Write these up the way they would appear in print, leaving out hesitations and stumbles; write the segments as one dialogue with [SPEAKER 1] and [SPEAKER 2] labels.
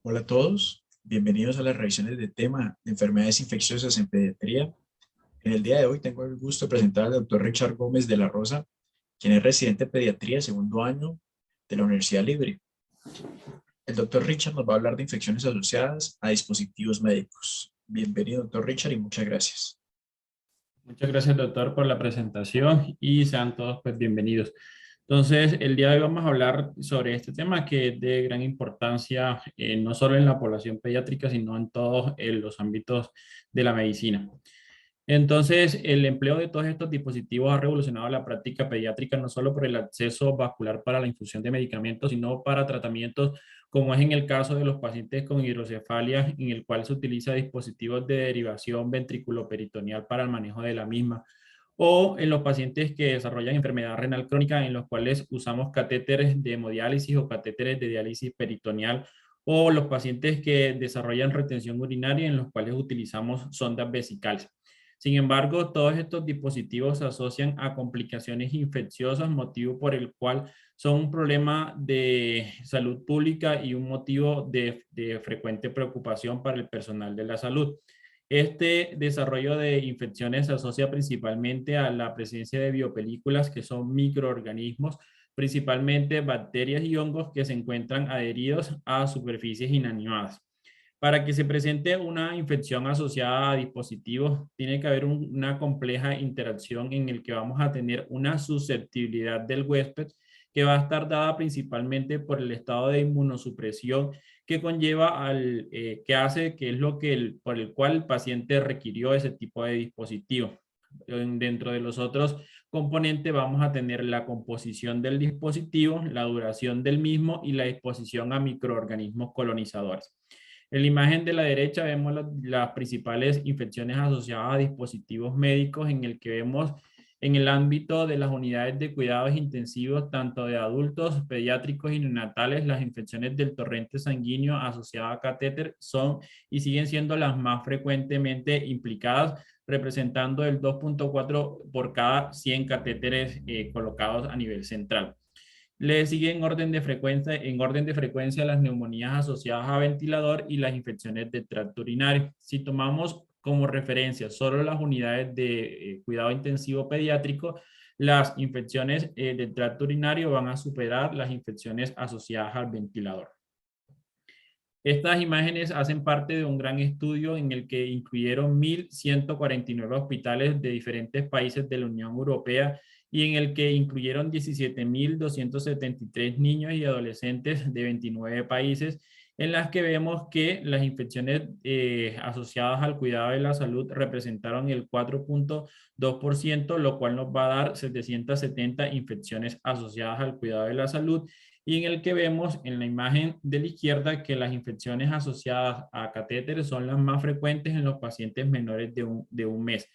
[SPEAKER 1] Hola a todos, bienvenidos a las revisiones de tema de enfermedades infecciosas en pediatría. En el día de hoy tengo el gusto de presentar al doctor Richard Gómez de la Rosa, quien es residente de pediatría segundo año de la Universidad Libre. El doctor Richard nos va a hablar de infecciones asociadas a dispositivos médicos. Bienvenido, doctor Richard, y muchas gracias.
[SPEAKER 2] Muchas gracias, doctor, por la presentación y sean todos pues bienvenidos. Entonces, el día de hoy vamos a hablar sobre este tema que es de gran importancia, no solo en la población pediátrica, sino en todos los ámbitos de la medicina. Entonces, el empleo de todos estos dispositivos ha revolucionado la práctica pediátrica no solo por el acceso vascular para la infusión de medicamentos, sino para tratamientos como es en el caso de los pacientes con hidrocefalia, en el cual se utiliza dispositivos de derivación ventriculoperitoneal para el manejo de la misma, o en los pacientes que desarrollan enfermedad renal crónica, en los cuales usamos catéteres de hemodiálisis o catéteres de diálisis peritoneal, o los pacientes que desarrollan retención urinaria, en los cuales utilizamos sondas vesicales. Sin embargo, todos estos dispositivos se asocian a complicaciones infecciosas, motivo por el cual son un problema de salud pública y un motivo de frecuente preocupación para el personal de la salud. Este desarrollo de infecciones se asocia principalmente a la presencia de biopelículas, que son microorganismos, principalmente bacterias y hongos que se encuentran adheridos a superficies inanimadas. Para que se presente una infección asociada a dispositivos, tiene que haber una compleja interacción en el que vamos a tener una susceptibilidad del huésped que va a estar dada principalmente por el estado de inmunosupresión que conlleva que hace, que es lo que por el cual el paciente requirió ese tipo de dispositivo. Dentro de los otros componentes vamos a tener la composición del dispositivo, la duración del mismo y la exposición a microorganismos colonizadores. En la imagen de la derecha vemos las principales infecciones asociadas a dispositivos médicos en el que vemos en el ámbito de las unidades de cuidados intensivos, tanto de adultos, pediátricos y neonatales, las infecciones del torrente sanguíneo asociadas a catéter son y siguen siendo las más frecuentemente implicadas, representando el 2.4 por cada 100 catéteres colocados a nivel central. Le sigue en orden de frecuencia las neumonías asociadas a ventilador y las infecciones de tracto urinario. Si tomamos como referencia solo las unidades de cuidado intensivo pediátrico, las infecciones del tracto urinario van a superar las infecciones asociadas al ventilador. Estas imágenes hacen parte de un gran estudio en el que incluyeron 1.149 hospitales de diferentes países de la Unión Europea y en el que incluyeron 17.273 niños y adolescentes de 29 países, en las que vemos que las infecciones asociadas al cuidado de la salud representaron el 4.2%, lo cual nos va a dar 770 infecciones asociadas al cuidado de la salud, y en el que vemos en la imagen de la izquierda que las infecciones asociadas a catéteres son las más frecuentes en los pacientes menores de un mes.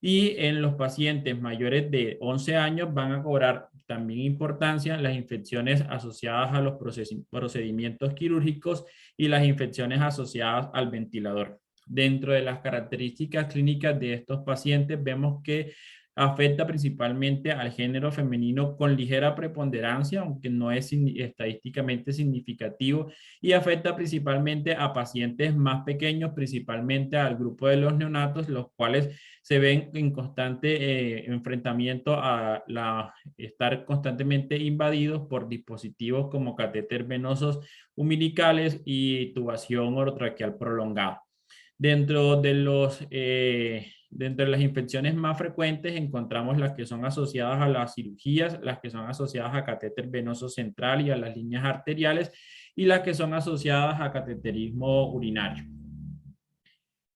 [SPEAKER 2] Y en los pacientes mayores de 11 años van a cobrar también importancia las infecciones asociadas a los procedimientos quirúrgicos y las infecciones asociadas al ventilador. Dentro de las características clínicas de estos pacientes vemos que afecta principalmente al género femenino con ligera preponderancia, aunque no es estadísticamente significativo, y afecta principalmente a pacientes más pequeños, principalmente al grupo de los neonatos, los cuales se ven en constante enfrentamiento a estar constantemente invadidos por dispositivos como catéter venosos umbilicales y tubación orotraqueal prolongada. Dentro de las infecciones más frecuentes encontramos las que son asociadas a las cirugías, las que son asociadas a catéter venoso central y a las líneas arteriales, y las que son asociadas a cateterismo urinario.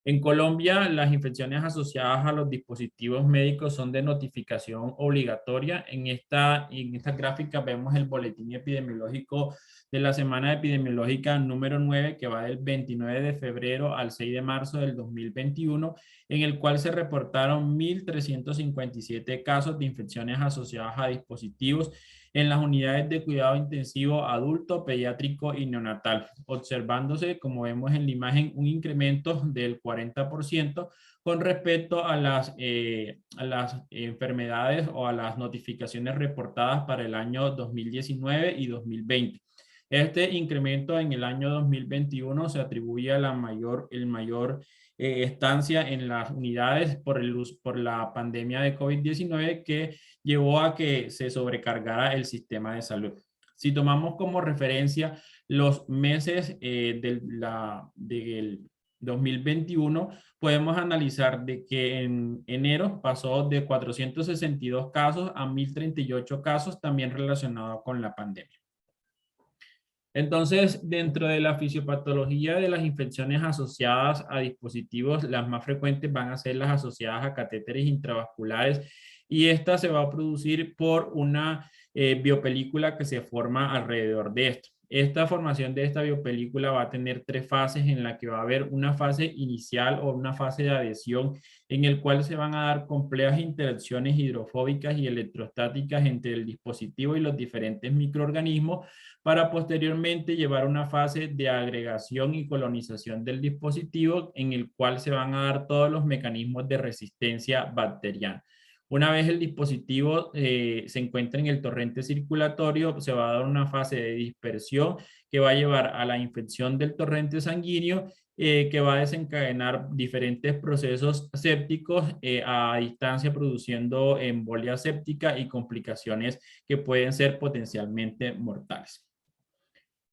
[SPEAKER 2] En Colombia, las infecciones asociadas a los dispositivos médicos son de notificación obligatoria. En esta gráfica vemos el boletín epidemiológico de la semana epidemiológica número 9, que va del 29 de febrero al 6 de marzo del 2021, en el cual se reportaron 1.357 casos de infecciones asociadas a dispositivos en las unidades de cuidado intensivo adulto, pediátrico y neonatal, observándose, como vemos en la imagen, un incremento del 40% con respecto a las enfermedades o a las notificaciones reportadas para el año 2019 y 2020. Este incremento en el año 2021 se atribuye a el mayor estancia en las unidades por la pandemia de COVID-19 que llevó a que se sobrecargara el sistema de salud. Si tomamos como referencia los meses del 2021, podemos analizar de que en enero pasó de 462 casos a 1.038 casos también relacionados con la pandemia. Entonces, dentro de la fisiopatología de las infecciones asociadas a dispositivos, las más frecuentes van a ser las asociadas a catéteres intravasculares y esta se va a producir por una biopelícula que se forma alrededor de esto. Esta formación de esta biopelícula va a tener tres fases en la que va a haber una fase inicial o una fase de adhesión en el cual se van a dar complejas interacciones hidrofóbicas y electrostáticas entre el dispositivo y los diferentes microorganismos para posteriormente llevar una fase de agregación y colonización del dispositivo en el cual se van a dar todos los mecanismos de resistencia bacteriana. Una vez el dispositivo se encuentra en el torrente circulatorio, se va a dar una fase de dispersión que va a llevar a la infección del torrente sanguíneo que va a desencadenar diferentes procesos sépticos a distancia produciendo embolia séptica y complicaciones que pueden ser potencialmente mortales.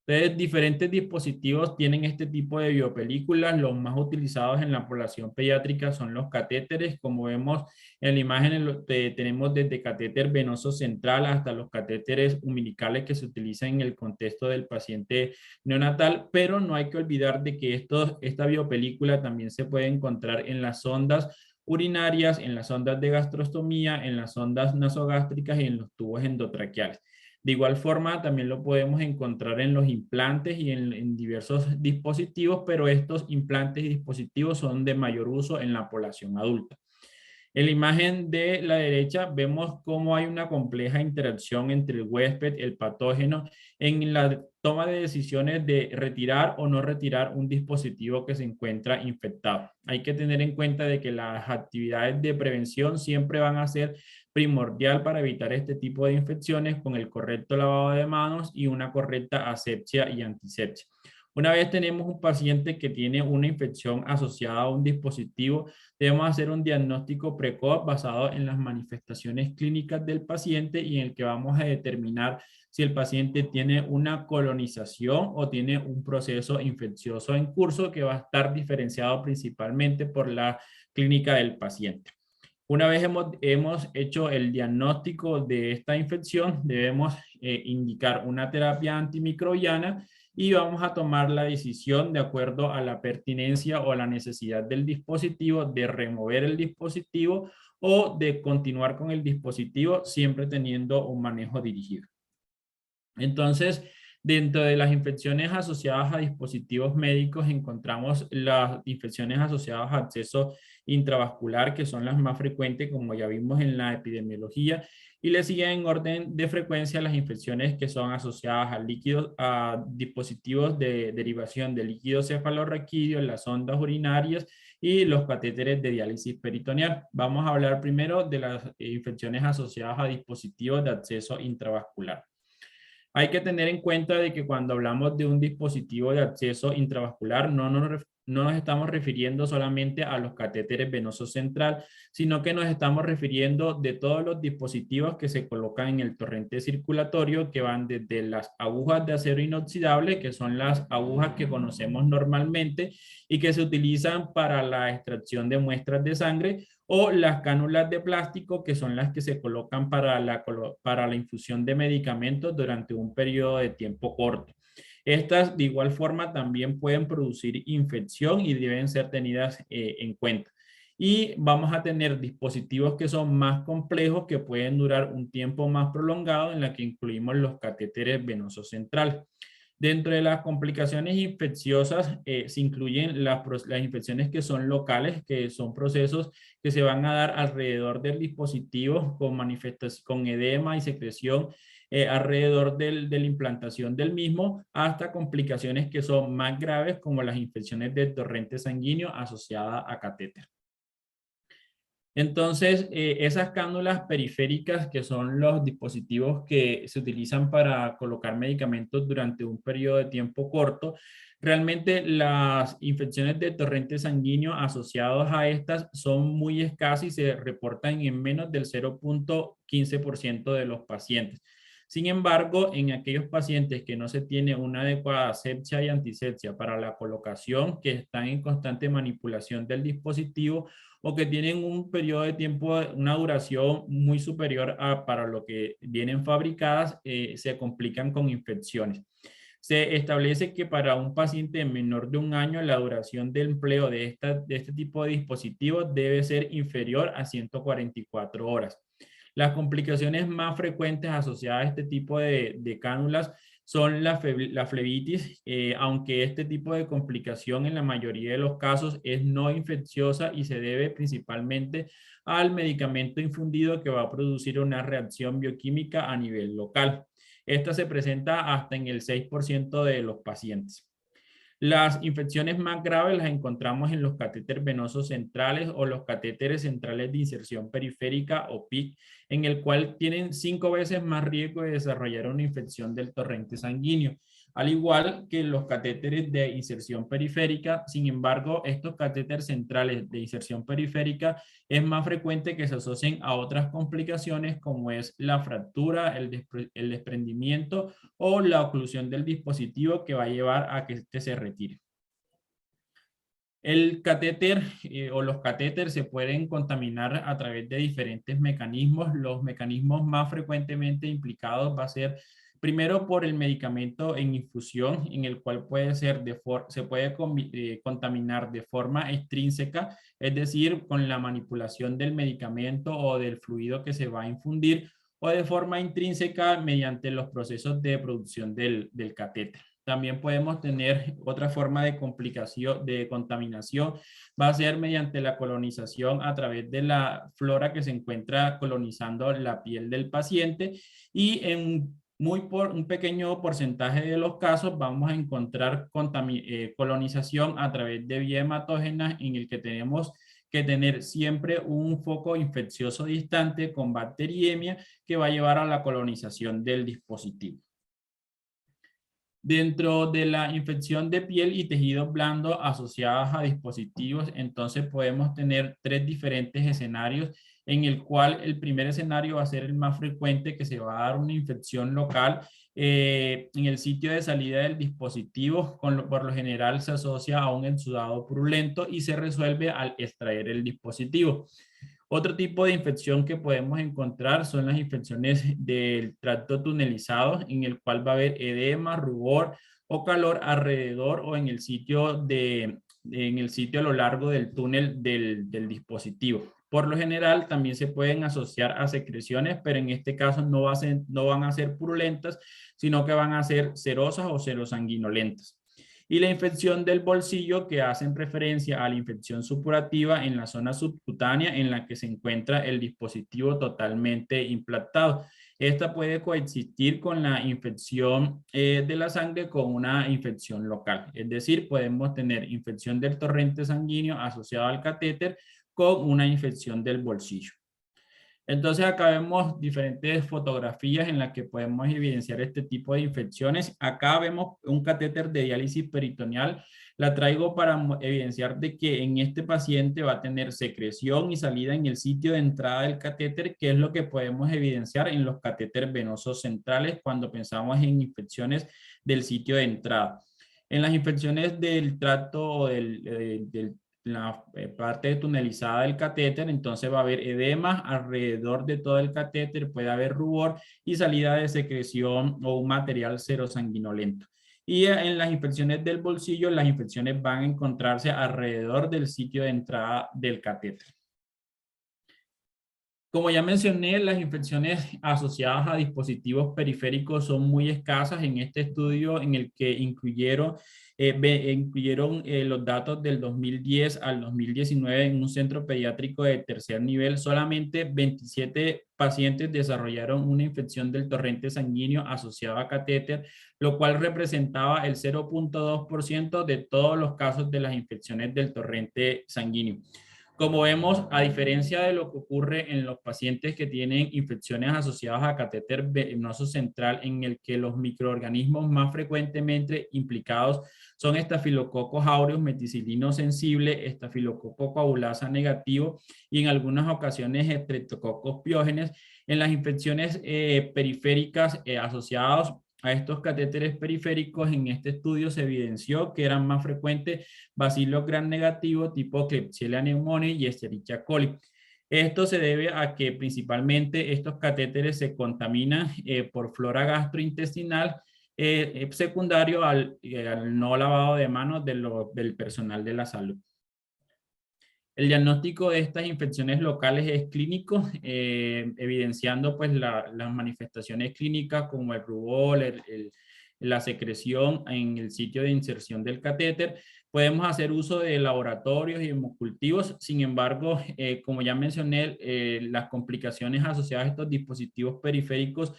[SPEAKER 2] Entonces, diferentes dispositivos tienen este tipo de biopelículas. Los más utilizados en la población pediátrica son los catéteres. Como vemos en la imagen, tenemos desde catéter venoso central hasta los catéteres umbilicales que se utilizan en el contexto del paciente neonatal, pero no hay que olvidar de que esta biopelícula también se puede encontrar en las sondas urinarias, en las sondas de gastrostomía, en las sondas nasogástricas y en los tubos endotraqueales. De igual forma, también lo podemos encontrar en los implantes y en diversos dispositivos, pero estos implantes y dispositivos son de mayor uso en la población adulta. En la imagen de la derecha vemos cómo hay una compleja interacción entre el huésped, el patógeno, en la toma de decisiones de retirar o no retirar un dispositivo que se encuentra infectado. Hay que tener en cuenta de que las actividades de prevención siempre van a ser primordial para evitar este tipo de infecciones con el correcto lavado de manos y una correcta asepsia y antisepsia. Una vez tenemos un paciente que tiene una infección asociada a un dispositivo, debemos hacer un diagnóstico precoz basado en las manifestaciones clínicas del paciente y en el que vamos a determinar si el paciente tiene una colonización o tiene un proceso infeccioso en curso que va a estar diferenciado principalmente por la clínica del paciente. Una vez hemos hecho el diagnóstico de esta infección, debemos indicar una terapia antimicrobiana y vamos a tomar la decisión de acuerdo a la pertinencia o a la necesidad del dispositivo de remover el dispositivo o de continuar con el dispositivo siempre teniendo un manejo dirigido. Entonces, dentro de las infecciones asociadas a dispositivos médicos encontramos las infecciones asociadas a acceso intravascular, que son las más frecuentes, como ya vimos en la epidemiología, y le siguen en orden de frecuencia las infecciones que son asociadas a líquidos, a dispositivos de derivación de líquido cefalorraquídeo, las ondas urinarias y los catéteres de diálisis peritoneal. Vamos a hablar primero de las infecciones asociadas a dispositivos de acceso intravascular. Hay que tener en cuenta de que cuando hablamos de un dispositivo de acceso intravascular, no nos estamos refiriendo solamente a los catéteres venosos central, sino que nos estamos refiriendo de todos los dispositivos que se colocan en el torrente circulatorio, que van desde las agujas de acero inoxidable, que son las agujas que conocemos normalmente y que se utilizan para la extracción de muestras de sangre, o las cánulas de plástico, que son las que se colocan para la infusión de medicamentos durante un periodo de tiempo corto. Estas de igual forma también pueden producir infección y deben ser tenidas en cuenta. Y vamos a tener dispositivos que son más complejos, que pueden durar un tiempo más prolongado, en la que incluimos los catéteres venosos centrales. Dentro de las complicaciones infecciosas se incluyen las infecciones que son locales, que son procesos que se van a dar alrededor del dispositivo con edema y secreción alrededor de la implantación del mismo, hasta complicaciones que son más graves como las infecciones del torrente sanguíneo asociadas a catéter. Entonces, esas cánulas periféricas, que son los dispositivos que se utilizan para colocar medicamentos durante un periodo de tiempo corto, realmente las infecciones de torrente sanguíneo asociadas a estas son muy escasas y se reportan en menos del 0,15% de los pacientes. Sin embargo, en aquellos pacientes que no se tiene una adecuada asepsia y antisepsia para la colocación, que están en constante manipulación del dispositivo, o que tienen un periodo de tiempo, una duración muy superior a para lo que vienen fabricadas, se complican con infecciones. Se establece que para un paciente menor de un año, la duración de empleo de este tipo de dispositivos debe ser inferior a 144 horas. Las complicaciones más frecuentes asociadas a este tipo de cánulas son la flebitis, aunque este tipo de complicación en la mayoría de los casos es no infecciosa y se debe principalmente al medicamento infundido, que va a producir una reacción bioquímica a nivel local. Esta se presenta hasta en el 6% de los pacientes. Las infecciones más graves las encontramos en los catéteres venosos centrales o los catéteres centrales de inserción periférica o PIC, en el cual tienen 5 veces más riesgo de desarrollar una infección del torrente sanguíneo, al igual que los catéteres de inserción periférica. Sin embargo, estos catéteres centrales de inserción periférica es más frecuente que se asocien a otras complicaciones, como es la fractura, el desprendimiento o la oclusión del dispositivo, que va a llevar a que este se retire. El catéter o los catéteres se pueden contaminar a través de diferentes mecanismos. Los mecanismos más frecuentemente implicados va a ser primero por el medicamento en infusión, en el cual se puede contaminar de forma extrínseca, es decir, con la manipulación del medicamento o del fluido que se va a infundir, o de forma intrínseca mediante los procesos de producción del catéter. También podemos tener otra forma de complicación, de contaminación, va a ser mediante la colonización a través de la flora que se encuentra colonizando la piel del paciente, y en un pequeño porcentaje de los casos vamos a encontrar colonización a través de vía hematógena, en el que tenemos que tener siempre un foco infeccioso distante con bacteriemia, que va a llevar a la colonización del dispositivo. Dentro de la infección de piel y tejidos blandos asociadas a dispositivos, entonces podemos tener 3 diferentes escenarios, en el cual el primer escenario va a ser el más frecuente, que se va a dar una infección local en el sitio de salida del dispositivo. Por lo general se asocia a un exudado purulento y se resuelve al extraer el dispositivo. Otro tipo de infección que podemos encontrar son las infecciones del tracto tunelizado, en el cual va a haber edema, rubor o calor alrededor o en el sitio a lo largo del túnel del dispositivo. Por lo general también se pueden asociar a secreciones, pero en este caso no van a ser purulentas, sino que van a ser serosas o serosanguinolentas. Y la infección del bolsillo, que hacen referencia a la infección supurativa en la zona subcutánea, en la que se encuentra el dispositivo totalmente implantado. Esta puede coexistir con la infección de la sangre con una infección local. Es decir, podemos tener infección del torrente sanguíneo asociado al catéter con una infección del bolsillo. Entonces acá vemos diferentes fotografías en las que podemos evidenciar este tipo de infecciones. Acá vemos un catéter de diálisis peritoneal. La traigo para evidenciar de que en este paciente va a tener secreción y salida en el sitio de entrada del catéter, que es lo que podemos evidenciar en los catéteres venosos centrales cuando pensamos en infecciones del sitio de entrada. En las infecciones del tracto o del la parte tunelizada del catéter, entonces va a haber edema alrededor de todo el catéter, puede haber rubor y salida de secreción o un material serosanguinolento. Y en las infecciones del bolsillo, las infecciones van a encontrarse alrededor del sitio de entrada del catéter. Como ya mencioné, las infecciones asociadas a dispositivos periféricos son muy escasas en este estudio, en el que incluyeron los datos del 2010 al 2019 en un centro pediátrico de tercer nivel. Solamente 27 pacientes desarrollaron una infección del torrente sanguíneo asociado a catéter, lo cual representaba el 0,2% de todos los casos de las infecciones del torrente sanguíneo. Como vemos, a diferencia de lo que ocurre en los pacientes que tienen infecciones asociadas a catéter venoso central, en el que los microorganismos más frecuentemente implicados son Staphylococcus aureus meticilino sensible, Staphylococcus coagulasa negativo y en algunas ocasiones Streptococcus piógenes, en las infecciones periféricas asociadas a estos catéteres periféricos, en este estudio se evidenció que eran más frecuentes Bacillus gram negativo tipo Klebsiella pneumoniae y Escherichia coli. Esto se debe a que principalmente estos catéteres se contaminan por flora gastrointestinal secundario al no lavado de manos del personal de la salud. El diagnóstico de estas infecciones locales es clínico, evidenciando pues las manifestaciones clínicas como el rubor, la secreción en el sitio de inserción del catéter. Podemos hacer uso de laboratorios y hemocultivos. Sin embargo, como ya mencioné, las complicaciones asociadas a estos dispositivos periféricos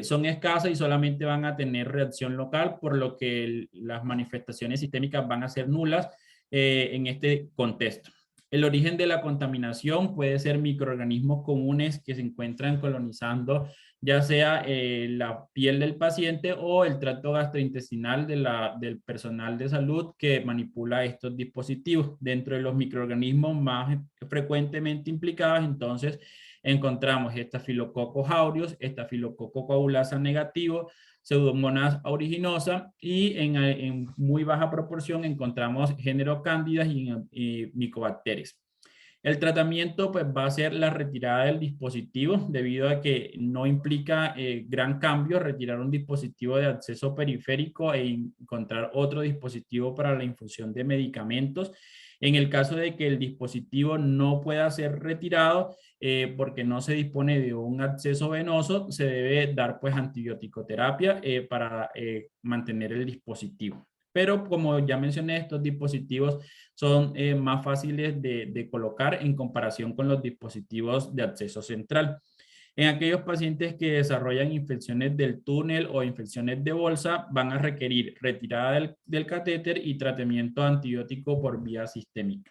[SPEAKER 2] son escasas y solamente van a tener reacción local, por lo que las manifestaciones sistémicas van a ser nulas en este contexto. El origen de la contaminación puede ser microorganismos comunes que se encuentran colonizando ya sea la piel del paciente o el tracto gastrointestinal del personal de salud que manipula estos dispositivos. Dentro de los microorganismos más frecuentemente implicados, entonces, encontramos Staphylococcus aureus, Staphylococcus coagulasa negativo, Pseudomonas aeruginosa y en muy baja proporción encontramos género cándidas y micobacterias. El tratamiento pues, va a ser la retirada del dispositivo debido a que no implica gran cambio retirar un dispositivo de acceso periférico e encontrar otro dispositivo para la infusión de medicamentos. En el caso de que el dispositivo no pueda ser retirado porque no se dispone de un acceso venoso, se debe dar pues antibiótico-terapia para mantener el dispositivo. Pero como ya mencioné, estos dispositivos son más fáciles de colocar en comparación con los dispositivos de acceso central. En aquellos pacientes que desarrollan infecciones del túnel o infecciones de bolsa, van a requerir retirada del catéter y tratamiento antibiótico por vía sistémica.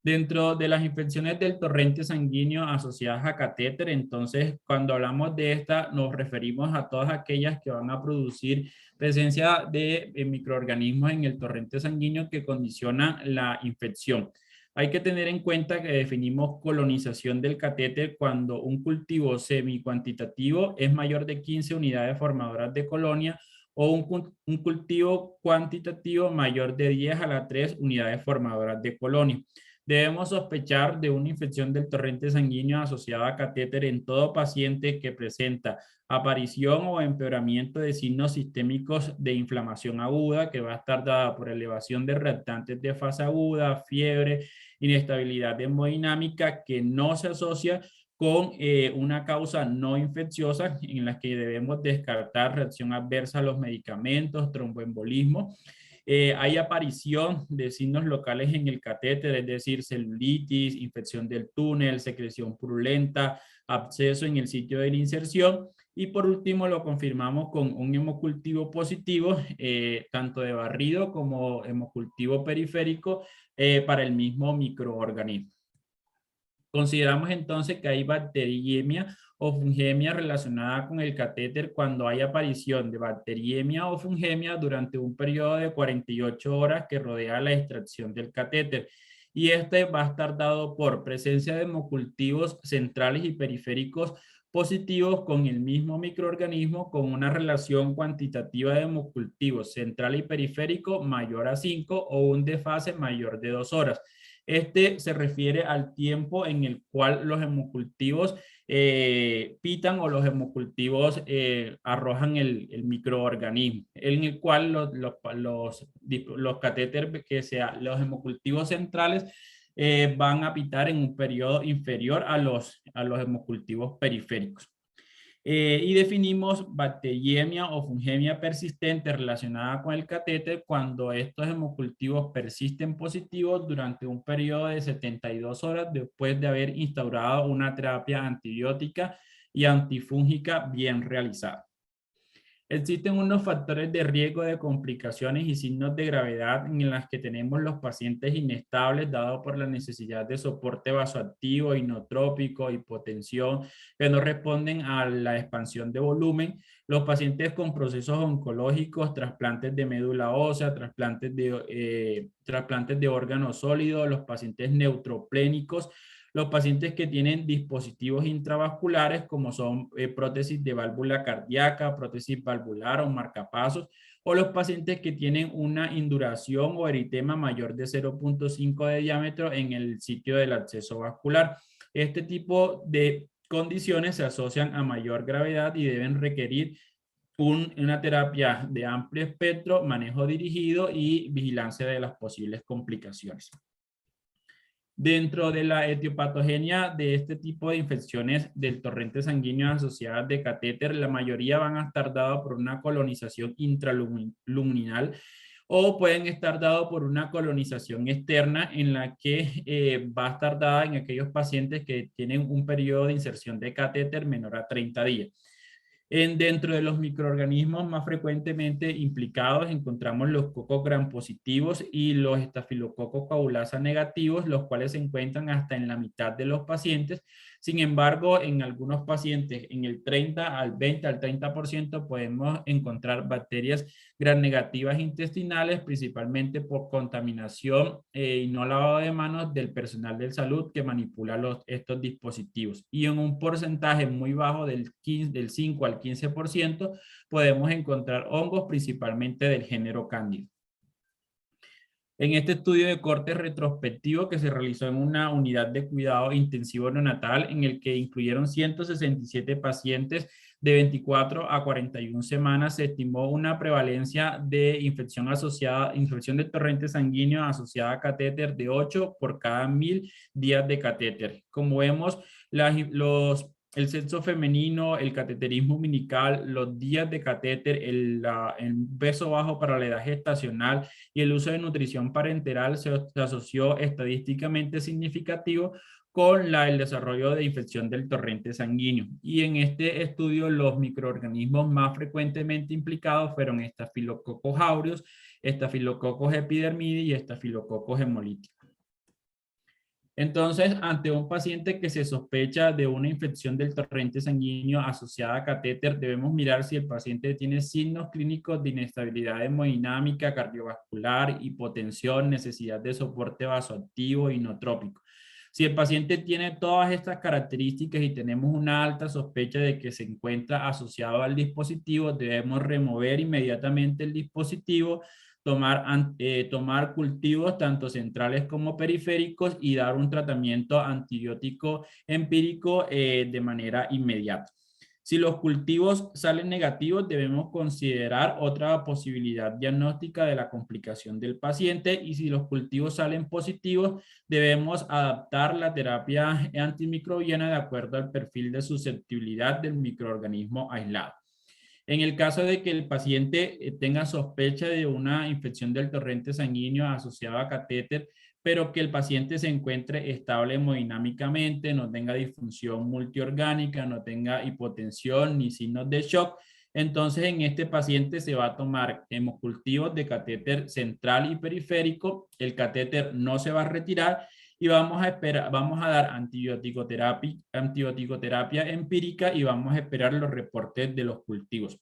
[SPEAKER 2] Dentro de las infecciones del torrente sanguíneo asociadas a catéter, entonces cuando hablamos de esta nos referimos a todas aquellas que van a producir presencia de microorganismos en el torrente sanguíneo que condicionan la infección. Hay que tener en cuenta que definimos colonización del catéter cuando un cultivo semi-cuantitativo es mayor de 15 unidades formadoras de colonia o un cultivo cuantitativo mayor de 10 a la 3 unidades formadoras de colonia. Debemos sospechar de una infección del torrente sanguíneo asociada a catéter en todo paciente que presenta aparición o empeoramiento de signos sistémicos de inflamación aguda, que va a estar dada por elevación de reactantes de fase aguda, fiebre, inestabilidad hemodinámica, que no se asocia con una causa no infecciosa en la que debemos descartar reacción adversa a los medicamentos, tromboembolismo. Hay aparición de signos locales en el catéter, es decir, celulitis, infección del túnel, secreción purulenta, absceso en el sitio de la inserción. Y por último, lo confirmamos con un hemocultivo positivo, tanto de barrido como hemocultivo periférico para el mismo microorganismo. Consideramos entonces que hay bacteriemia o fungemia relacionada con el catéter cuando hay aparición de bacteriemia o fungemia durante un periodo de 48 horas que rodea la extracción del catéter. Y este va a estar dado por presencia de hemocultivos centrales y periféricos positivos con el mismo microorganismo con una relación cuantitativa de hemocultivos central y periférico mayor a 5 o un desfase mayor de 2 horas. Este se refiere al tiempo en el cual los hemocultivos pitan o los hemocultivos arrojan el microorganismo, en el cual los catéteres, que sea los hemocultivos centrales, van a pitar en un periodo inferior a los hemocultivos periféricos. Y definimos bacteriemia o fungemia persistente relacionada con el catéter cuando estos hemocultivos persisten positivos durante un periodo de 72 horas después de haber instaurado una terapia antibiótica y antifúngica bien realizada. Existen unos factores de riesgo de complicaciones y signos de gravedad en las que tenemos los pacientes inestables dado por la necesidad de soporte vasoactivo, inotrópico, hipotensión, que no responden a la expansión de volumen, los pacientes con procesos oncológicos, trasplantes de médula ósea, trasplantes de órganos sólidos, los pacientes neutroplénicos, los pacientes que tienen dispositivos intravasculares como son prótesis de válvula cardíaca, prótesis valvular o marcapasos, o los pacientes que tienen una induración o eritema mayor de 0,5 de diámetro en el sitio del acceso vascular. Este tipo de condiciones se asocian a mayor gravedad y deben requerir una terapia de amplio espectro, manejo dirigido y vigilancia de las posibles complicaciones. Dentro de la etiopatogenia de este tipo de infecciones del torrente sanguíneo asociadas de catéter, la mayoría van a estar dadas por una colonización intraluminal o pueden estar dados por una colonización externa en la que va a estar dada en aquellos pacientes que tienen un periodo de inserción de catéter menor a 30 días. Dentro de los microorganismos más frecuentemente implicados encontramos los cocos gram positivos y los estafilococos coagulasa negativos, los cuales se encuentran hasta en la mitad de los pacientes. Sin embargo, en algunos pacientes, en el 30 al 20 al 30% podemos encontrar bacterias gram negativas intestinales, principalmente por contaminación y no lavado de manos del personal de salud que manipula estos dispositivos. Y en un porcentaje muy bajo del 5 al 15% podemos encontrar hongos principalmente del género Cándida. En este estudio de corte retrospectivo que se realizó en una unidad de cuidado intensivo neonatal en el que incluyeron 167 pacientes de 24 a 41 semanas, se estimó una prevalencia de infección del torrente sanguíneo asociada a catéter de 8 por cada 1000 días de catéter. Como vemos, el sexo femenino, el cateterismo umbilical, los días de catéter, el peso bajo para la edad gestacional y el uso de nutrición parenteral se asoció estadísticamente significativo con el desarrollo de infección del torrente sanguíneo. Y en este estudio los microorganismos más frecuentemente implicados fueron Staphylococcus aureus, Staphylococcus epidermidis y Staphylococcus hemolyticus. Entonces, ante un paciente que se sospecha de una infección del torrente sanguíneo asociada a catéter, debemos mirar si el paciente tiene signos clínicos de inestabilidad hemodinámica, cardiovascular, hipotensión, necesidad de soporte vasoactivo, inotrópico. Si el paciente tiene todas estas características y tenemos una alta sospecha de que se encuentra asociado al dispositivo, debemos remover inmediatamente el dispositivo, tomar cultivos tanto centrales como periféricos y dar un tratamiento antibiótico empírico de manera inmediata. Si los cultivos salen negativos, debemos considerar otra posibilidad diagnóstica de la complicación del paciente y si los cultivos salen positivos, debemos adaptar la terapia antimicrobiana de acuerdo al perfil de susceptibilidad del microorganismo aislado. En el caso de que el paciente tenga sospecha de una infección del torrente sanguíneo asociado a catéter, pero que el paciente se encuentre estable hemodinámicamente, no tenga disfunción multiorgánica, no tenga hipotensión ni signos de shock, entonces en este paciente se va a tomar hemocultivos de catéter central y periférico, el catéter no se va a retirar y vamos a dar antibioticoterapia empírica y vamos a esperar los reportes de los cultivos.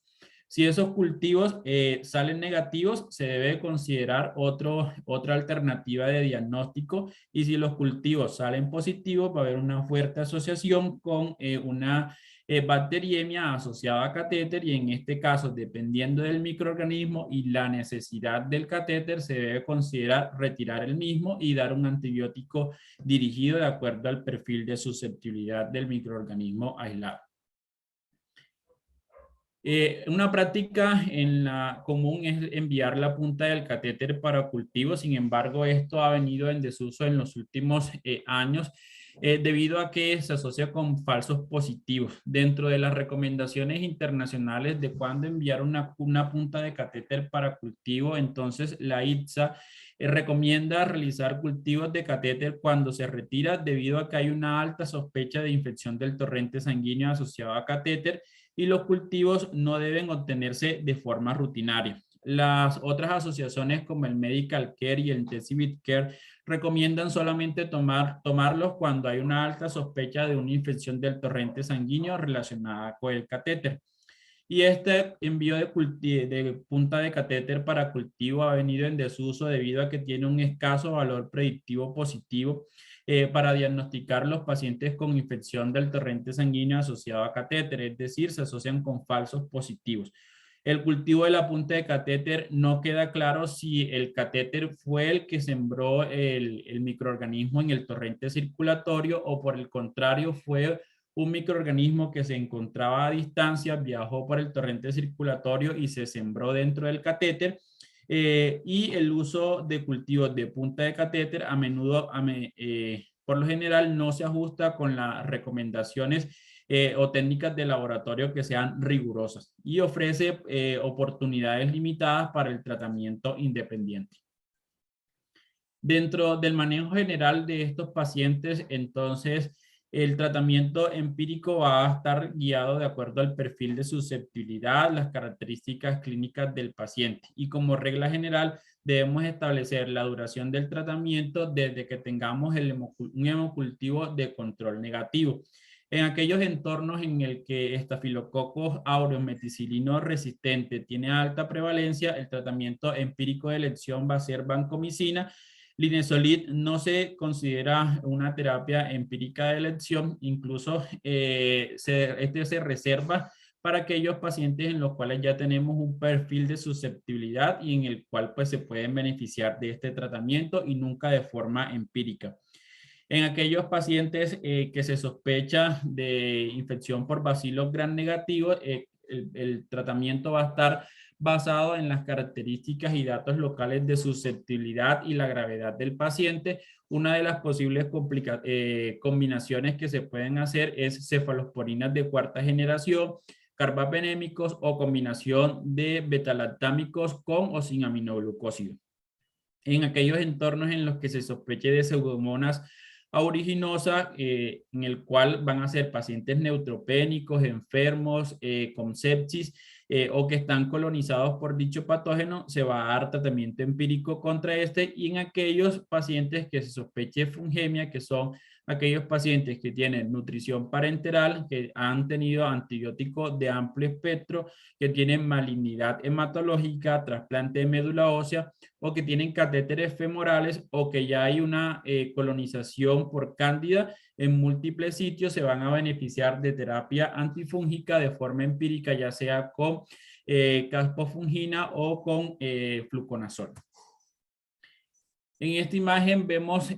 [SPEAKER 2] Si esos cultivos salen negativos, se debe considerar otra alternativa de diagnóstico y si los cultivos salen positivos, va a haber una fuerte asociación con una bacteriemia asociada a catéter y en este caso, dependiendo del microorganismo y la necesidad del catéter, se debe considerar retirar el mismo y dar un antibiótico dirigido de acuerdo al perfil de susceptibilidad del microorganismo aislado. Una práctica común es enviar la punta del catéter para cultivo, sin embargo esto ha venido en desuso en los últimos años debido a que se asocia con falsos positivos. Dentro de las recomendaciones internacionales de cuándo enviar una punta de catéter para cultivo, entonces la ITSA recomienda realizar cultivos de catéter cuando se retira debido a que hay una alta sospecha de infección del torrente sanguíneo asociado a catéter y los cultivos no deben obtenerse de forma rutinaria. Las otras asociaciones como el Medical Care y el Intensive Care recomiendan solamente tomarlos cuando hay una alta sospecha de una infección del torrente sanguíneo relacionada con el catéter. Y este envío de punta de catéter para cultivo ha venido en desuso debido a que tiene un escaso valor predictivo positivo para diagnosticar los pacientes con infección del torrente sanguíneo asociado a catéter, es decir, se asocian con falsos positivos. El cultivo de la punta de catéter no queda claro si el catéter fue el que sembró el microorganismo en el torrente circulatorio o por el contrario fue un microorganismo que se encontraba a distancia, viajó por el torrente circulatorio y se sembró dentro del catéter. Y el uso de cultivos de punta de catéter a menudo, por lo general, no se ajusta con las recomendaciones o técnicas de laboratorio que sean rigurosas y ofrece oportunidades limitadas para el tratamiento independiente. Dentro del manejo general de estos pacientes, entonces, el tratamiento empírico va a estar guiado de acuerdo al perfil de susceptibilidad, las características clínicas del paciente. Y como regla general, debemos establecer la duración del tratamiento desde que tengamos un hemocultivo de control negativo. En aquellos entornos en el que Staphylococcus aureus meticilino resistente tiene alta prevalencia, el tratamiento empírico de elección va a ser vancomicina. Linezolid no se considera una terapia empírica de elección, incluso se reserva para aquellos pacientes en los cuales ya tenemos un perfil de susceptibilidad y en el cual pues se pueden beneficiar de este tratamiento y nunca de forma empírica. En aquellos pacientes que se sospecha de infección por bacilos gram negativos, el tratamiento va a estar basado en las características y datos locales de susceptibilidad y la gravedad del paciente. Una de las posibles combinaciones que se pueden hacer es cefalosporinas de cuarta generación, carbapenémicos o combinación de betalactámicos con o sin aminoglucósidos. En aquellos entornos en los que se sospeche de pseudomonas aeruginosa, en el cual van a ser pacientes neutropénicos, enfermos, con sepsis o que están colonizados por dicho patógeno, se va a dar tratamiento empírico contra este. Y en aquellos pacientes que se sospeche fungemia, que son aquellos pacientes que tienen nutrición parenteral, que han tenido antibióticos de amplio espectro, que tienen malignidad hematológica, trasplante de médula ósea o que tienen catéteres femorales o que ya hay una colonización por cándida en múltiples sitios, se van a beneficiar de terapia antifúngica de forma empírica, ya sea con caspofungina o con fluconazol. En esta imagen vemos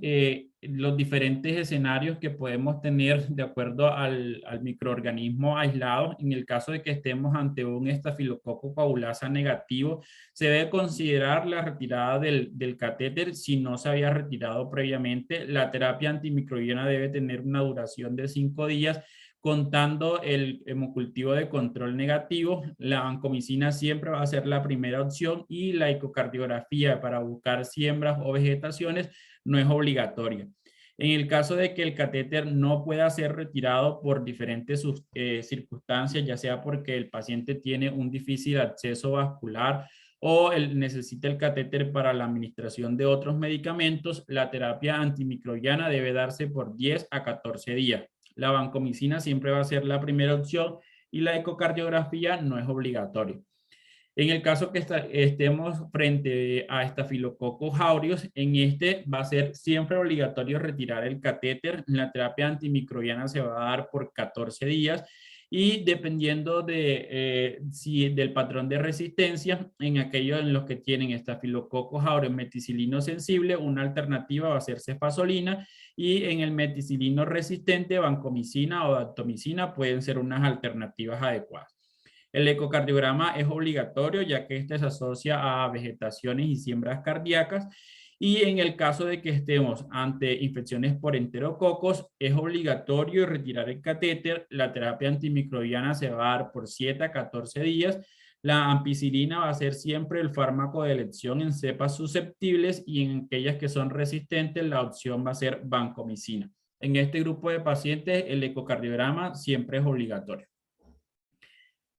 [SPEAKER 2] los diferentes escenarios que podemos tener de acuerdo al microorganismo aislado. En el caso de que estemos ante un estafilococo coagulasa negativo, se debe considerar la retirada del catéter si no se había retirado previamente. La terapia antimicrobiana debe tener una duración de 5 días contando el hemocultivo de control negativo. La vancomicina siempre va a ser la primera opción y la ecocardiografía para buscar siembras o vegetaciones no es obligatoria. En el caso de que el catéter no pueda ser retirado por diferentes circunstancias, ya sea porque el paciente tiene un difícil acceso vascular o necesita el catéter para la administración de otros medicamentos, la terapia antimicrobiana debe darse por 10 a 14 días. La vancomicina siempre va a ser la primera opción y la ecocardiografía no es obligatoria. En el caso que estemos frente a Staphylococcus aureus, en este va a ser siempre obligatorio retirar el catéter. La terapia antimicrobiana se va a dar por 14 días y dependiendo del patrón de resistencia, en aquellos en los que tienen Staphylococcus aureus meticilino sensible, una alternativa va a ser cefazolina y en el meticilino resistente, vancomicina o daptomicina pueden ser unas alternativas adecuadas. El ecocardiograma es obligatorio ya que este se asocia a vegetaciones y siembras cardíacas y en el caso de que estemos ante infecciones por enterococos es obligatorio retirar el catéter. La terapia antimicrobiana se va a dar por 7 a 14 días. La ampicilina va a ser siempre el fármaco de elección en cepas susceptibles y en aquellas que son resistentes la opción va a ser vancomicina. En este grupo de pacientes el ecocardiograma siempre es obligatorio.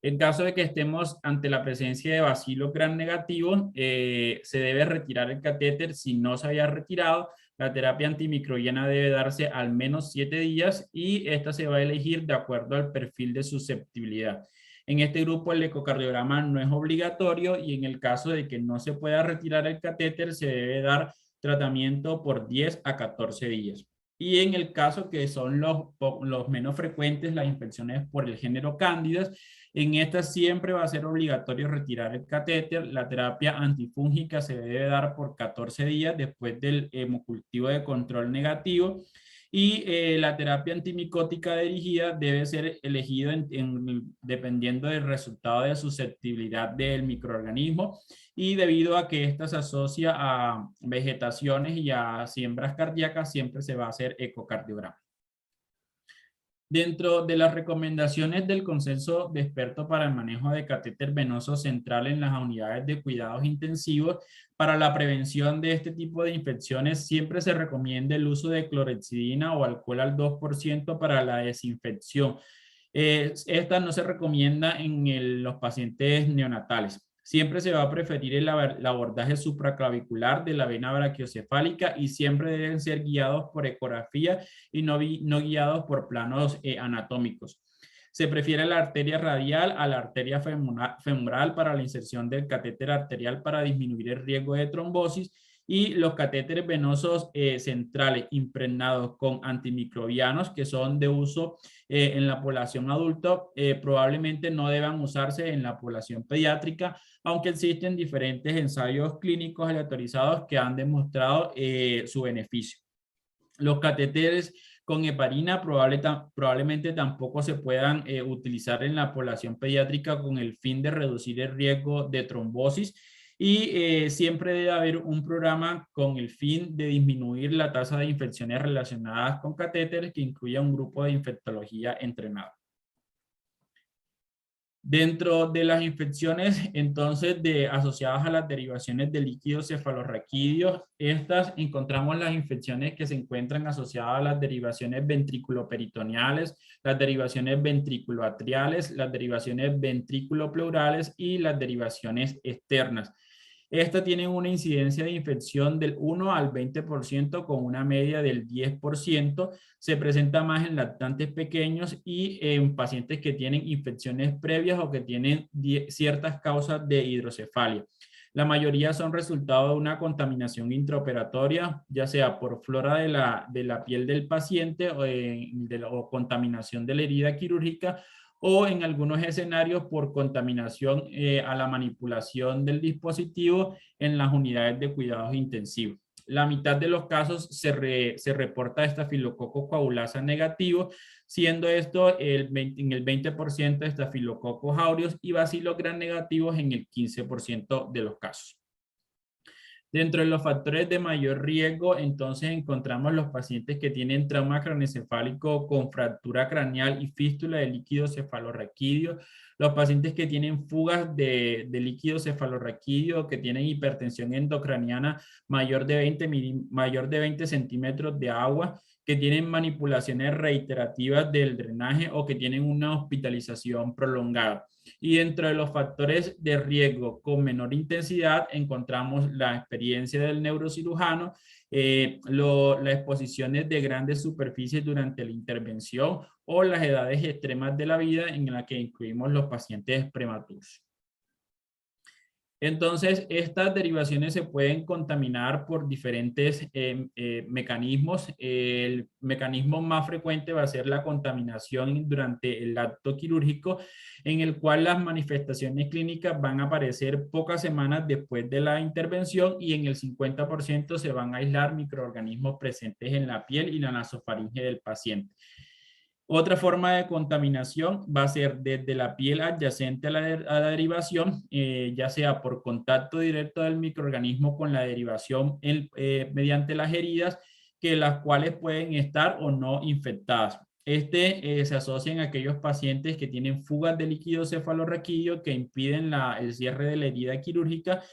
[SPEAKER 2] En caso de que estemos ante la presencia de bacilos gram negativos, se debe retirar el catéter. Si no se haya retirado, la terapia antimicrobiana debe darse al menos 7 días y esta se va a elegir de acuerdo al perfil de susceptibilidad. En este grupo el ecocardiograma no es obligatorio y en el caso de que no se pueda retirar el catéter, se debe dar tratamiento por 10 a 14 días. Y en el caso que son los menos frecuentes, las infecciones por el género Cándidas, en esta siempre va a ser obligatorio retirar el catéter. La terapia antifúngica se debe dar por 14 días después del hemocultivo de control negativo. Y la terapia antimicótica dirigida debe ser elegido dependiendo del resultado de susceptibilidad del microorganismo y debido a que esta se asocia a vegetaciones y a siembras cardíacas, siempre se va a hacer ecocardiograma. Dentro de las recomendaciones del consenso de expertos para el manejo de catéter venoso central en las unidades de cuidados intensivos, para la prevención de este tipo de infecciones, siempre se recomienda el uso de clorhexidina o alcohol al 2% para la desinfección. Esta no se recomienda en los pacientes neonatales. Siempre se va a preferir el abordaje supraclavicular de la vena brachiocefálica y siempre deben ser guiados por ecografía y no guiados por planos anatómicos. Se prefiere la arteria radial a la arteria femoral para la inserción del catéter arterial para disminuir el riesgo de trombosis y los catéteres venosos centrales impregnados con antimicrobianos que son de uso en la población adulta probablemente no deban usarse en la población pediátrica, aunque existen diferentes ensayos clínicos aleatorizados que han demostrado su beneficio. Los catéteres con heparina probablemente tampoco se puedan utilizar en la población pediátrica con el fin de reducir el riesgo de trombosis y siempre debe haber un programa con el fin de disminuir la tasa de infecciones relacionadas con catéteres que incluya un grupo de infectología entrenado. Dentro de las infecciones, entonces, asociadas a las derivaciones de líquidos cefalorraquídeos, estas encontramos las infecciones que se encuentran asociadas a las derivaciones ventriculoperitoneales, las derivaciones ventriculoatriales, las derivaciones ventriculopleurales y las derivaciones externas. Esta tiene una incidencia de infección del 1 al 20% con una media del 10%. Se presenta más en lactantes pequeños y en pacientes que tienen infecciones previas o que tienen ciertas causas de hidrocefalia. La mayoría son resultado de una contaminación intraoperatoria, ya sea por flora de la piel del paciente o contaminación de la herida quirúrgica o en algunos escenarios por contaminación a la manipulación del dispositivo en las unidades de cuidados intensivos. La mitad de los casos se reporta estafilococo coagulasa negativo, siendo esto en el 20% de estafilococos aureus y bacilos gram negativos en el 15% de los casos. Dentro de los factores de mayor riesgo, entonces encontramos los pacientes que tienen trauma craneoencefálico con fractura craneal y fístula de líquido cefalorraquídeo, los pacientes que tienen fugas de líquido cefalorraquídeo, que tienen hipertensión endocraniana mayor de 20 centímetros de agua, que tienen manipulaciones reiterativas del drenaje o que tienen una hospitalización prolongada. Y dentro de los factores de riesgo con menor intensidad encontramos la experiencia del neurocirujano, las exposiciones de grandes superficies durante la intervención o las edades extremas de la vida en la que incluimos los pacientes prematuros. Entonces, estas derivaciones se pueden contaminar por diferentes mecanismos. El mecanismo más frecuente va a ser la contaminación durante el acto quirúrgico, en el cual las manifestaciones clínicas van a aparecer pocas semanas después de la intervención y en el 50% se van a aislar microorganismos presentes en la piel y la nasofaringe del paciente. Otra forma de contaminación va a ser desde la piel adyacente a la derivación, ya sea por contacto directo del microorganismo con la derivación mediante las heridas, que las cuales pueden estar o no infectadas. Se asocia en aquellos pacientes que tienen fugas de líquido cefalorraquídeo que impiden el cierre de la herida quirúrgica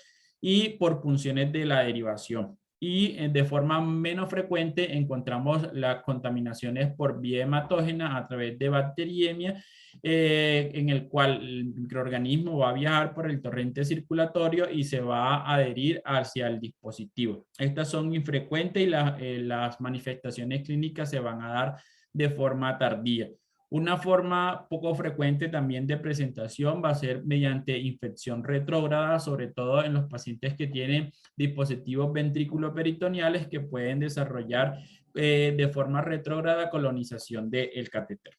[SPEAKER 2] y por punciones de la derivación. Y de forma menos frecuente encontramos las contaminaciones por vía hematógena a través de bacteriemia, en el cual el microorganismo va a viajar por el torrente circulatorio y se va a adherir hacia el dispositivo. Estas son infrecuentes y las manifestaciones clínicas se van a dar de forma tardía. Una forma poco frecuente también de presentación va a ser mediante infección retrógrada, sobre todo en los pacientes que tienen dispositivos ventrículo-peritoneales que pueden desarrollar de forma retrógrada colonización del catéter.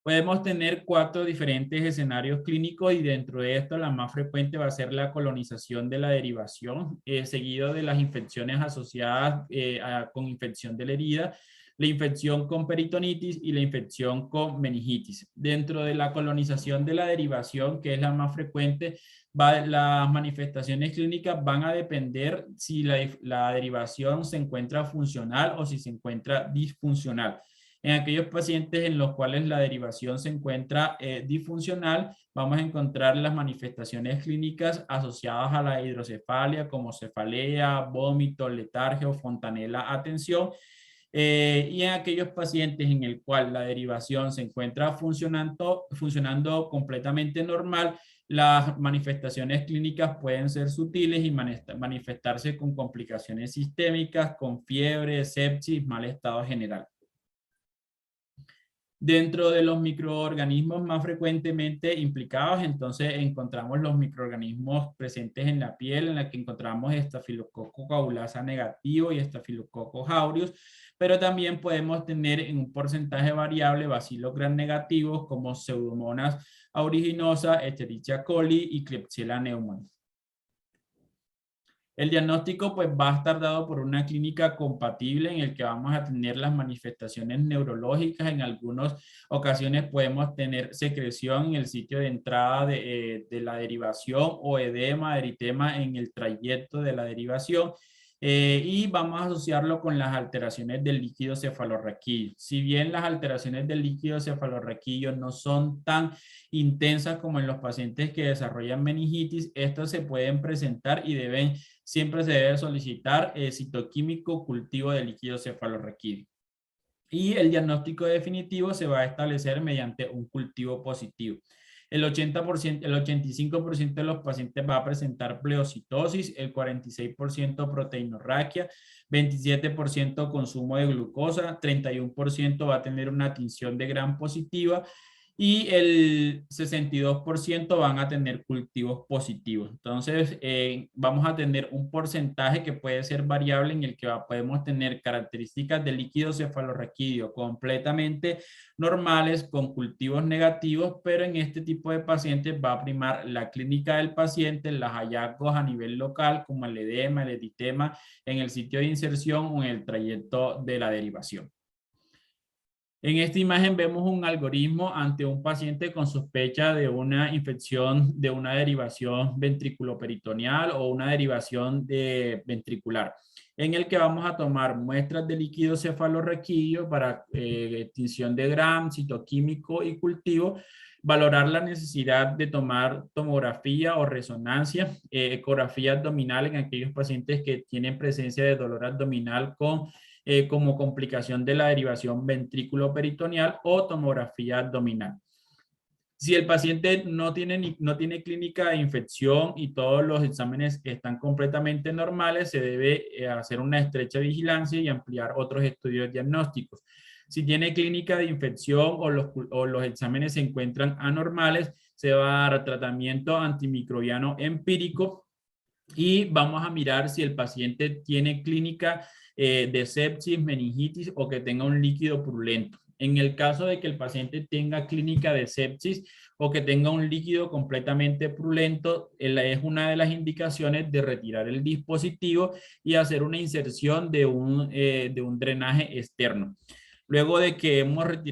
[SPEAKER 2] Podemos tener 4 diferentes escenarios clínicos y dentro de esto la más frecuente va a ser la colonización de la derivación, seguido de las infecciones asociadas con infección de la herida, la infección con peritonitis y la infección con meningitis. Dentro de la colonización de la derivación, que es la más frecuente, las manifestaciones clínicas van a depender si la derivación se encuentra funcional o si se encuentra disfuncional. En aquellos pacientes en los cuales la derivación se encuentra disfuncional, vamos a encontrar las manifestaciones clínicas asociadas a la hidrocefalia como cefalea, vómito, letargia o fontanela atención. Y en aquellos pacientes en el cual la derivación se encuentra funcionando completamente normal, las manifestaciones clínicas pueden ser sutiles y manifestarse con complicaciones sistémicas, con fiebre, sepsis, mal estado general. Dentro de los microorganismos más frecuentemente implicados, entonces encontramos los microorganismos presentes en la piel, en la que encontramos Staphylococcus coagulasa negativo y Staphylococcus aureus, pero también podemos tener en un porcentaje variable Bacillus gram negativos como Pseudomonas aeruginosa, Escherichia coli y Klebsiella pneumoniae. El diagnóstico pues va a estar dado por una clínica compatible en el que vamos a tener las manifestaciones neurológicas. En algunas ocasiones podemos tener secreción en el sitio de entrada de la derivación o edema, eritema en el trayecto de la derivación. Y vamos a asociarlo con las alteraciones del líquido cefalorraquídeo. Si bien las alteraciones del líquido cefalorraquídeo no son tan intensas como en los pacientes que desarrollan meningitis, estas se pueden presentar y siempre se debe solicitar citoquímico cultivo de líquido cefalorraquídeo. Y el diagnóstico definitivo se va a establecer mediante un cultivo positivo. El 85% de los pacientes va a presentar pleocitosis, el 46% proteinorraquia, 27% consumo de glucosa, 31% va a tener una tinción de Gram positiva y el 62% van a tener cultivos positivos. Entonces, vamos a tener un porcentaje que puede ser variable en el que podemos tener características de líquido cefalorraquídeo completamente normales con cultivos negativos, pero en este tipo de pacientes va a primar la clínica del paciente, los hallazgos a nivel local como el edema, el eritema en el sitio de inserción o en el trayecto de la derivación. En esta imagen vemos un algoritmo ante un paciente con sospecha de una infección de una derivación ventriculoperitoneal o una derivación ventricular, en el que vamos a tomar muestras de líquido cefalorraquídeo para tinción de Gram, citoquímico y cultivo, valorar la necesidad de tomar tomografía o resonancia, ecografía abdominal en aquellos pacientes que tienen presencia de dolor abdominal como complicación de la derivación ventrículo-peritoneal o tomografía abdominal. Si el paciente no tiene clínica de infección y todos los exámenes están completamente normales, se debe hacer una estrecha vigilancia y ampliar otros estudios diagnósticos. Si tiene clínica de infección o los exámenes se encuentran anormales, se va a dar tratamiento antimicrobiano empírico y vamos a mirar si el paciente tiene clínica de sepsis, meningitis o que tenga un líquido purulento. En el caso de que el paciente tenga clínica de sepsis o que tenga un líquido completamente purulento, es una de las indicaciones de retirar el dispositivo y hacer una inserción de un drenaje externo. Luego de que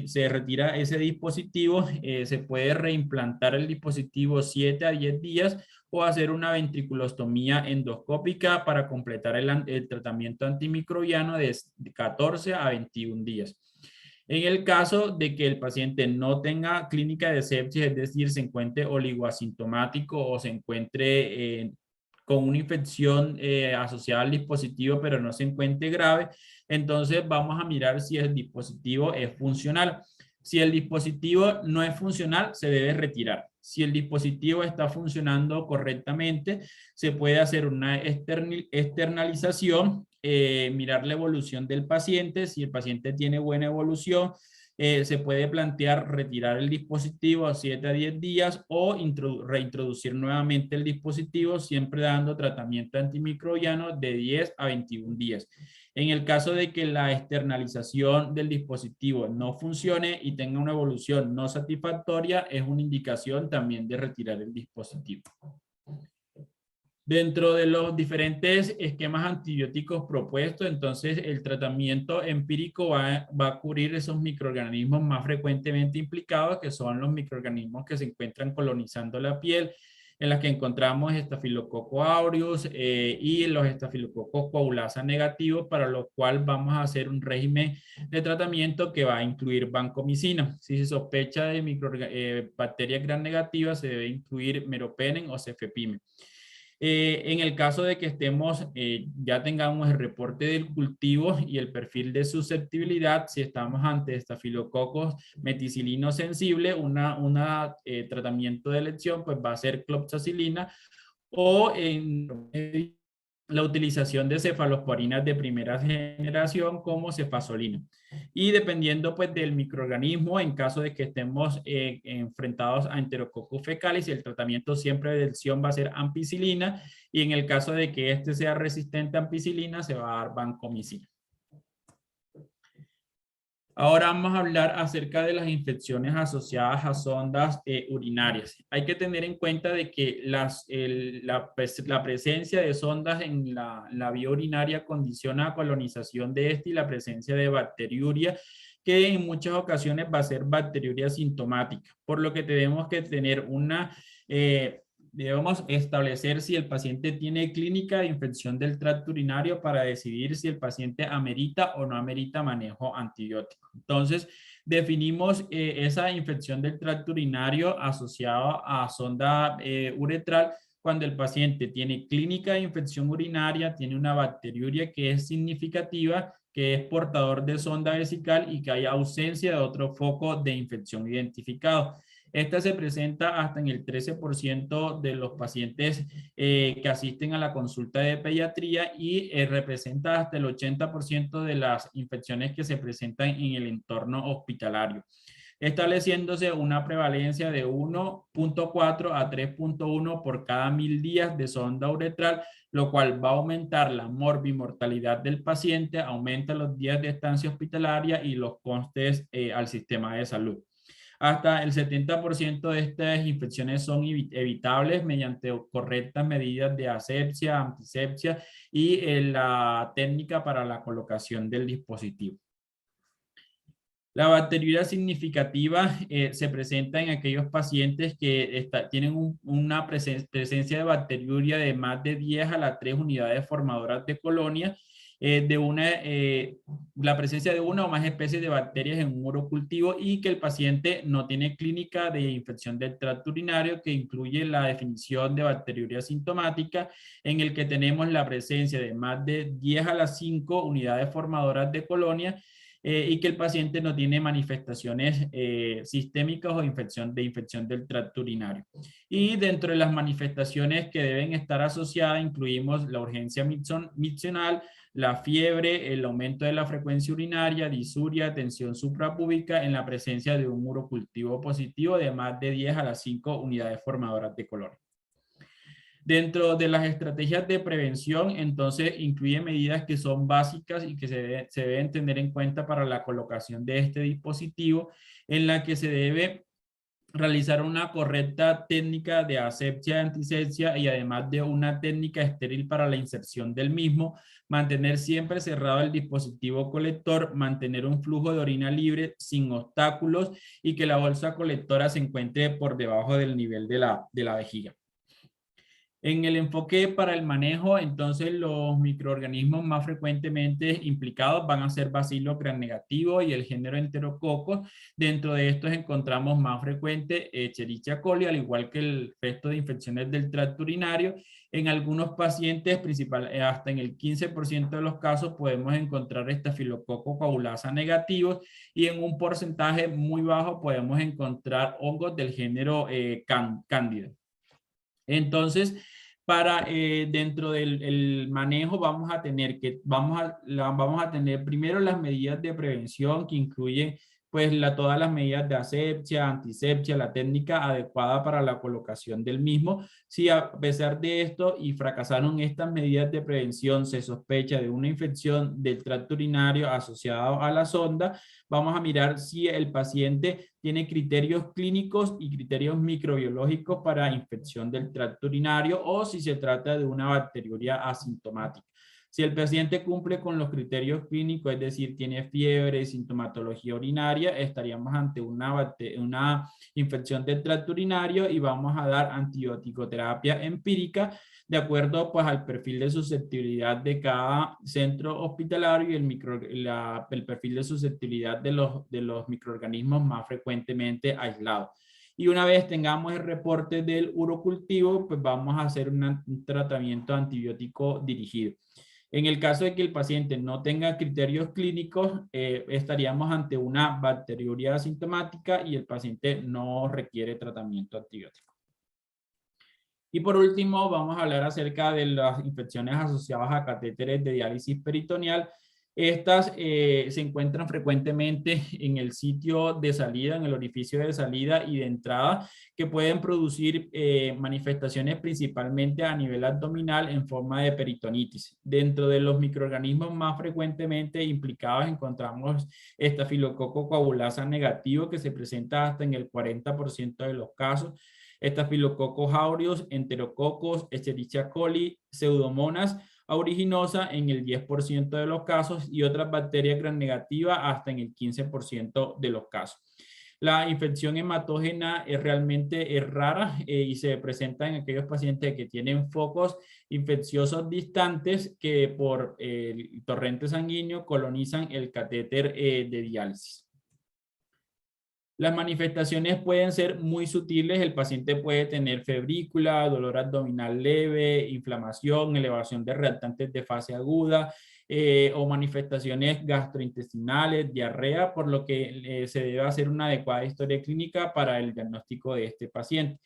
[SPEAKER 2] se retira ese dispositivo, se puede reimplantar el dispositivo 7 a 10 días o hacer una ventriculostomía endoscópica para completar el tratamiento antimicrobiano de 14 a 21 días. En el caso de que el paciente no tenga clínica de sepsis, es decir, se encuentre oligoasintomático o se encuentre con una infección asociada al dispositivo, pero no se encuentre grave, entonces vamos a mirar si el dispositivo es funcional. Si el dispositivo no es funcional, se debe retirar. Si el dispositivo está funcionando correctamente, se puede hacer una externalización, mirar la evolución del paciente. Si el paciente tiene buena evolución, se puede plantear retirar el dispositivo a 7 a 10 días o reintroducir nuevamente el dispositivo, siempre dando tratamiento antimicrobiano de 10 a 21 días. En el caso de que la externalización del dispositivo no funcione y tenga una evolución no satisfactoria, es una indicación también de retirar el dispositivo. Dentro de los diferentes esquemas antibióticos propuestos, entonces el tratamiento empírico va a cubrir esos microorganismos más frecuentemente implicados, que son los microorganismos que se encuentran colonizando la piel, en las que encontramos Staphylococcus aureus y los Staphylococcus coagulasa negativos, para lo cual vamos a hacer un régimen de tratamiento que va a incluir vancomicina. Si se sospecha de bacterias gram negativas, se debe incluir meropenem o cefepime. En el caso de que ya tengamos el reporte del cultivo y el perfil de susceptibilidad, si estamos ante estafilococos meticilino sensible, tratamiento de elección pues va a ser clopsacilina, o en la utilización de cefalosporinas de primera generación como cefazolina. Y dependiendo pues del microorganismo, en caso de que estemos enfrentados a Enterococcus fecalis, el tratamiento siempre de elección va a ser ampicilina, y en el caso de que este sea resistente a ampicilina, se va a dar vancomicina. Ahora vamos a hablar acerca de las infecciones asociadas a sondas urinarias. Hay que tener en cuenta de que la presencia de sondas en la vía urinaria condiciona la colonización de este y la presencia de bacteriuria, que en muchas ocasiones va a ser bacteriuria sintomática, por lo que tenemos que tener debemos establecer si el paciente tiene clínica de infección del tracto urinario para decidir si el paciente amerita o no amerita manejo antibiótico. Entonces, definimos esa infección del tracto urinario asociada a sonda uretral cuando el paciente tiene clínica de infección urinaria, tiene una bacteriuria que es significativa, que es portador de sonda vesical y que hay ausencia de otro foco de infección identificado. Esta se presenta hasta en el 13% de los pacientes que asisten a la consulta de pediatría y representa hasta el 80% de las infecciones que se presentan en el entorno hospitalario, estableciéndose una prevalencia de 1.4 a 3.1 por cada 1000 días de sonda uretral, lo cual va a aumentar la morbimortalidad del paciente, aumenta los días de estancia hospitalaria y los costes al sistema de salud. Hasta el 70% de estas infecciones son evitables mediante correctas medidas de asepsia, antisepsia y la técnica para la colocación del dispositivo. La bacteriuria significativa se presenta en aquellos pacientes que tienen una presencia de bacteriuria de más de 10 a las 3 unidades formadoras de colonia, la presencia de una o más especies de bacterias en un urocultivo, y que el paciente no tiene clínica de infección del tracto urinario, que incluye la definición de bacteriuria sintomática, en el que tenemos la presencia de más de 10 a las 5 unidades formadoras de colonia, y que el paciente no tiene manifestaciones sistémicas o infección del tracto urinario. Y dentro de las manifestaciones que deben estar asociadas incluimos la urgencia miccional, la fiebre, el aumento de la frecuencia urinaria, disuria, tensión suprapúbica en la presencia de un urocultivo positivo de más de 10 a las 5 unidades formadoras de colonia. Dentro de las estrategias de prevención, entonces, incluye medidas que son básicas y que se deben tener en cuenta para la colocación de este dispositivo, en la que se debe realizar una correcta técnica de asepsia y antisepsia, y además de una técnica estéril para la inserción del mismo, mantener siempre cerrado el dispositivo colector, mantener un flujo de orina libre sin obstáculos y que la bolsa colectora se encuentre por debajo del nivel de la vejiga. En el enfoque para el manejo, entonces los microorganismos más frecuentemente implicados van a ser Bacillus gram-negativo y el género Enterococcus. Dentro de estos encontramos más frecuente Escherichia coli, al igual que el resto de infecciones del tracto urinario. En algunos pacientes, hasta en el 15% de los casos, podemos encontrar Staphylococcus coagulasa negativos y en un porcentaje muy bajo podemos encontrar hongos del género Candida. Entonces, dentro del el manejo vamos a tener primero las medidas de prevención que incluyen pues todas las medidas de asepsia, antisepsia, la técnica adecuada para la colocación del mismo. Si a pesar de esto y fracasaron estas medidas de prevención, se sospecha de una infección del tracto urinario asociado a la sonda, vamos a mirar si el paciente tiene criterios clínicos y criterios microbiológicos para infección del tracto urinario o si se trata de una bacteriuria asintomática. Si el paciente cumple con los criterios clínicos, es decir, tiene fiebre, sintomatología urinaria, estaríamos ante una infección del tracto urinario y vamos a dar antibiótico-terapia empírica de acuerdo pues al perfil de susceptibilidad de cada centro hospitalario y el perfil de susceptibilidad de los microorganismos más frecuentemente aislados. Y una vez tengamos el reporte del urocultivo, pues vamos a hacer un tratamiento antibiótico dirigido. En el caso de que el paciente no tenga criterios clínicos, estaríamos ante una bacteriuria asintomática y el paciente no requiere tratamiento antibiótico. Y por último, vamos a hablar acerca de las infecciones asociadas a catéteres de diálisis peritoneal. Estas se encuentran frecuentemente en el sitio de salida, en el orificio de salida y de entrada, que pueden producir manifestaciones principalmente a nivel abdominal en forma de peritonitis. Dentro de los microorganismos más frecuentemente implicados encontramos Staphylococcus coagulasa negativo, que se presenta hasta en el 40% de los casos. Staphylococcus aureus, Enterococcus, Escherichia coli, Pseudomonas aeruginosa en el 10% de los casos y otras bacterias gram negativas hasta en el 15% de los casos. La infección hematógena realmente es rara y se presenta en aquellos pacientes que tienen focos infecciosos distantes que por el torrente sanguíneo colonizan el catéter de diálisis. Las manifestaciones pueden ser muy sutiles, el paciente puede tener febrícula, dolor abdominal leve, inflamación, elevación de reactantes de fase aguda o manifestaciones gastrointestinales, diarrea, por lo que se debe hacer una adecuada historia clínica para el diagnóstico de este paciente.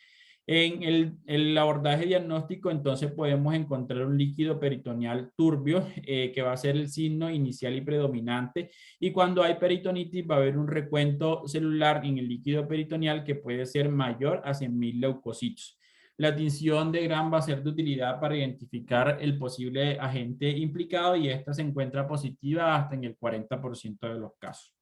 [SPEAKER 2] En el abordaje diagnóstico, entonces podemos encontrar un líquido peritoneal turbio, que va a ser el signo inicial y predominante. Y cuando hay peritonitis, va a haber un recuento celular en el líquido peritoneal que puede ser mayor a 100.000 leucocitos. La tinción de Gram va a ser de utilidad para identificar el posible agente implicado y esta se encuentra positiva hasta en el 40% de los casos.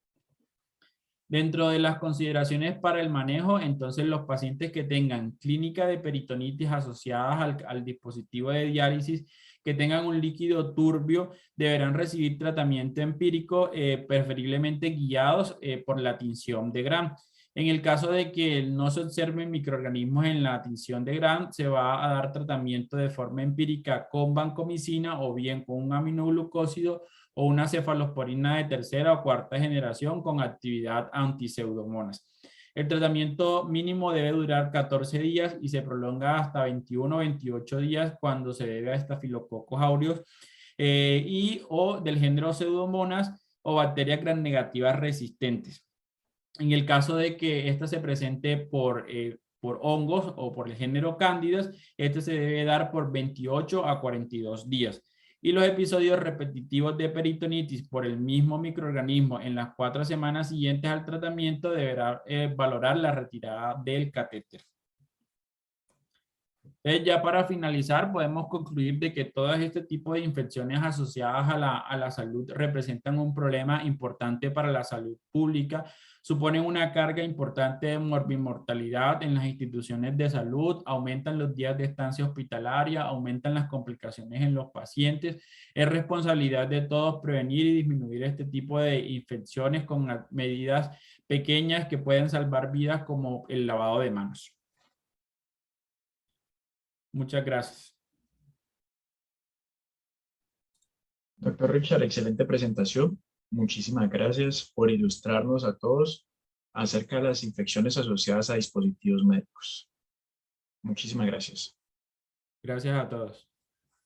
[SPEAKER 2] Dentro de las consideraciones para el manejo, entonces los pacientes que tengan clínica de peritonitis asociadas al dispositivo de diálisis, que tengan un líquido turbio, deberán recibir tratamiento empírico, preferiblemente guiados por la tinción de Gram. En el caso de que no se observen microorganismos en la tinción de Gram, se va a dar tratamiento de forma empírica con vancomicina o bien con un aminoglucósido o una cefalosporina de tercera o cuarta generación con actividad antiseudomonas. El tratamiento mínimo debe durar 14 días y se prolonga hasta 21 o 28 días cuando se debe a Staphylococcus aureus o del género Pseudomonas o bacterias gram negativas resistentes. En el caso de que esta se presente por hongos o por el género Cándidas, este se debe dar por 28 a 42 días. Y los episodios repetitivos de peritonitis por el mismo microorganismo en las 4 semanas siguientes al tratamiento deberá valorar la retirada del catéter. Ya para finalizar, podemos concluir de que todas este tipo de infecciones asociadas a la salud representan un problema importante para la salud pública, suponen una carga importante de morbimortalidad en las instituciones de salud, aumentan los días de estancia hospitalaria, aumentan las complicaciones en los pacientes. Es responsabilidad de todos prevenir y disminuir este tipo de infecciones con medidas pequeñas que pueden salvar vidas como el lavado de manos. Muchas gracias.
[SPEAKER 1] Doctor Richard, excelente presentación. Muchísimas gracias por ilustrarnos a todos acerca de las infecciones asociadas a dispositivos médicos. Muchísimas gracias.
[SPEAKER 2] Gracias a todos.